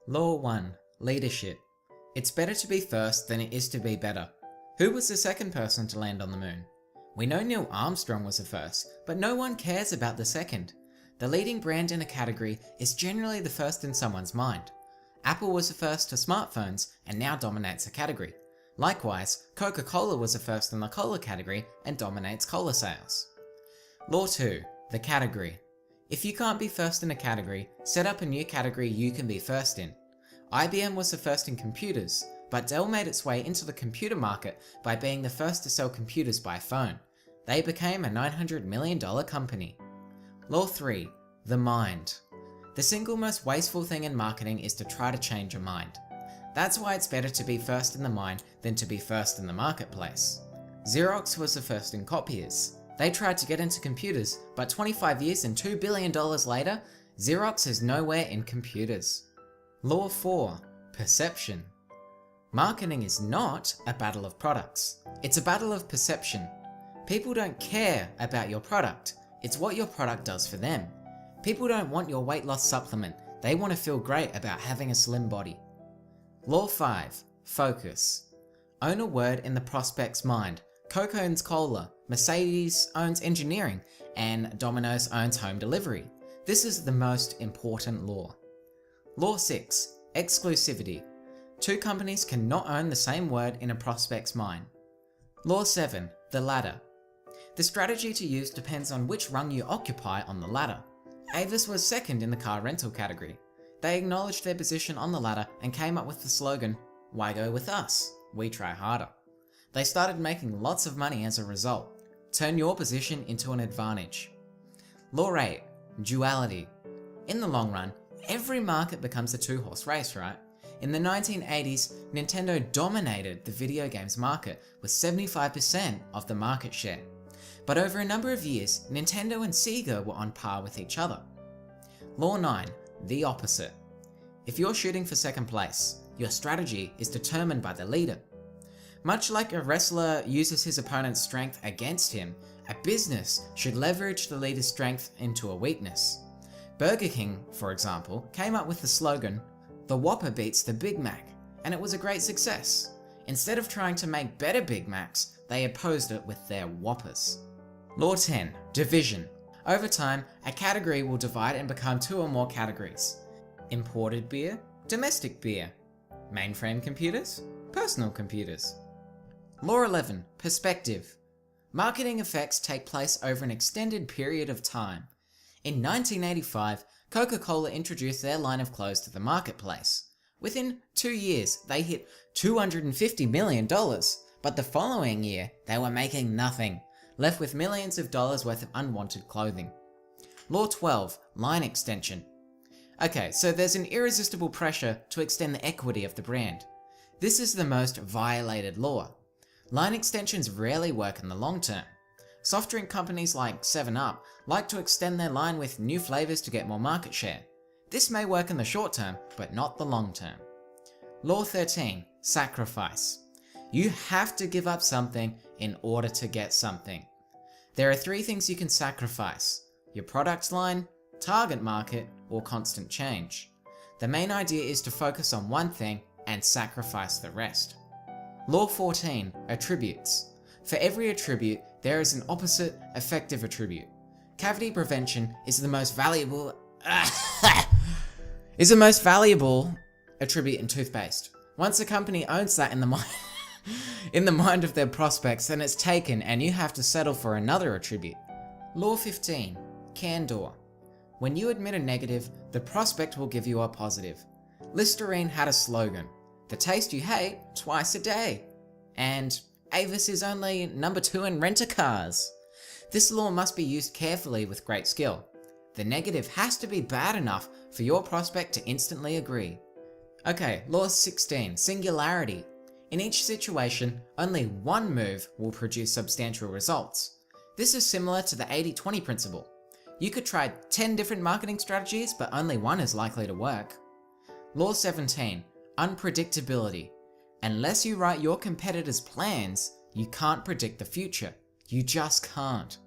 Law 1. Leadership. It's better to be first than it is to be better. Who was the second person to land on the moon? We know Neil Armstrong was the first, but no one cares about the second. The leading brand in a category is generally the first in someone's mind. Apple was the first to smartphones and now dominates a category. Likewise, Coca-Cola was the first in the cola category and dominates cola sales. Law 2. The category. If you can't be first in a category, set up a new category you can be first in. IBM was the first in computers, but Dell made its way into the computer market by being the first to sell computers by phone. They became a $900 million company. Law 3. The mind. The single most wasteful thing in marketing is to try to change your mind. That's why it's better to be first in the mind than to be first in the marketplace. Xerox was the first in copiers. They tried to get into computers, but 25 years and $2 billion later, Xerox is nowhere in computers. Law 4. Perception. Marketing is not a battle of products. It's a battle of perception. People don't care about your product. It's what your product does for them. People don't want your weight loss supplement. They want to feel great about having a slim body. Law 5. Focus. Own a word in the prospect's mind. Coke owns cola, Mercedes owns engineering, and Domino's owns home delivery. This is the most important law. Law 6. Exclusivity. Two companies cannot own the same word in a prospect's mind. Law 7. The ladder. The strategy to use depends on which rung you occupy on the ladder. Avis was second in the car rental category. They acknowledged their position on the ladder and came up with the slogan, "Why go with us? We try harder." They started making lots of money as a result. Turn your position into an advantage. Law 8. Duality. In the long run, every market becomes a two-horse race, right? In the 1980s, Nintendo dominated the video games market with 75% of the market share. But over a number of years, Nintendo and Sega were on par with each other. Law 9. The opposite. If you're shooting for second place, your strategy is determined by the leader. Much like a wrestler uses his opponent's strength against him, a business should leverage the leader's strength into a weakness. Burger King, for example, came up with the slogan, "The Whopper beats the Big Mac," and it was a great success. Instead of trying to make better Big Macs, they opposed it with their Whoppers. Law 10. Division. Over time, a category will divide and become two or more categories. Imported beer, domestic beer. Mainframe computers, personal computers. Law 11. Perspective. Marketing effects take place over an extended period of time. In 1985, Coca-Cola introduced their line of clothes to the marketplace. Within 2 years, they hit $250 million, but the following year, they were making nothing, left with millions of dollars worth of unwanted clothing. Law 12. Line extension. Okay, so there's an irresistible pressure to extend the equity of the brand. This is the most violated law. Line extensions rarely work in the long term. Soft drink companies like 7-Up like to extend their line with new flavors to get more market share. This may work in the short term, but not the long term. Law 13. Sacrifice. You have to give up something in order to get something. There are 3 things you can sacrifice: your product line, target market, or constant change. The main idea is to focus on one thing and sacrifice the rest. Law 14. Attributes. For every attribute, there is an opposite effective attribute. Cavity prevention is the most valuable attribute in toothpaste. Once a company owns that in the mind of their prospects, then it's taken and you have to settle for another attribute. Law 15. Candor. When you admit a negative, the prospect will give you a positive. Listerine had a slogan, "The taste you hate, twice a day." And Avis is only number 2 in rent-a-cars. This law must be used carefully with great skill. The negative has to be bad enough for your prospect to instantly agree. Okay, Law 16. Singularity. In each situation, only one move will produce substantial results. This is similar to the 80-20 principle. You could try 10 different marketing strategies, but only one is likely to work. Law 17. Unpredictability. Unless you write your competitors' plans, you can't predict the future. You just can't.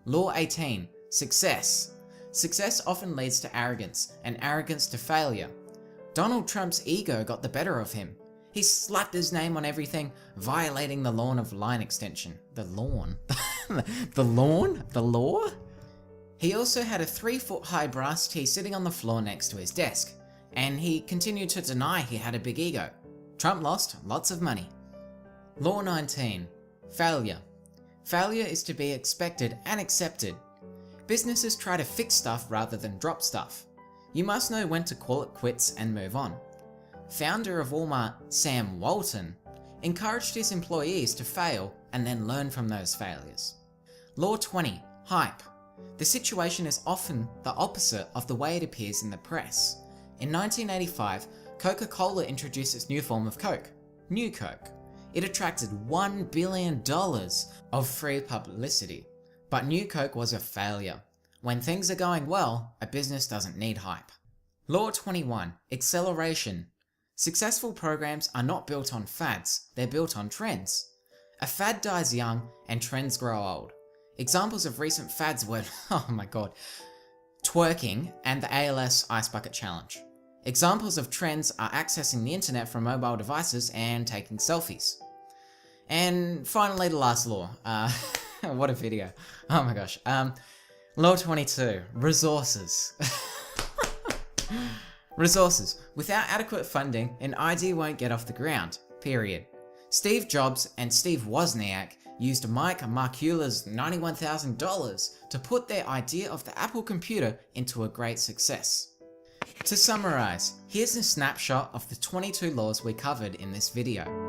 Law 18. Success. Success often leads to arrogance, and arrogance to failure. Donald Trump's ego got the better of him. He slapped his name on everything, violating the law of line extension. The lawn? The lawn? The law? He also had a 3-foot-high brass tee sitting on the floor next to his desk, and he continued to deny he had a big ego. Trump lost lots of money. Law 19. Failure. Failure is to be expected and accepted. Businesses try to fix stuff rather than drop stuff. You must know when to call it quits and move on. Founder of Walmart, Sam Walton, encouraged his employees to fail and then learn from those failures. Law 20. Hype. The situation is often the opposite of the way it appears in the press. In 1985, Coca-Cola introduced its new form of Coke, New Coke. It attracted $1 billion of free publicity. But New Coke was a failure. When things are going well, a business doesn't need hype. Law 21. Acceleration. Successful programs are not built on fads, they're built on trends. A fad dies young and trends grow old. Examples of recent fads were, oh my god, twerking and the ALS Ice Bucket Challenge. Examples of trends are accessing the internet from mobile devices and taking selfies. And finally, the last law. What a video. Oh my gosh. Law 22. Resources. Resources. Without adequate funding, an idea won't get off the ground. Period. Steve Jobs and Steve Wozniak used Mike Markula's $91,000 to put their idea of the Apple computer into a great success. To summarize, here's a snapshot of the 22 laws we covered in this video.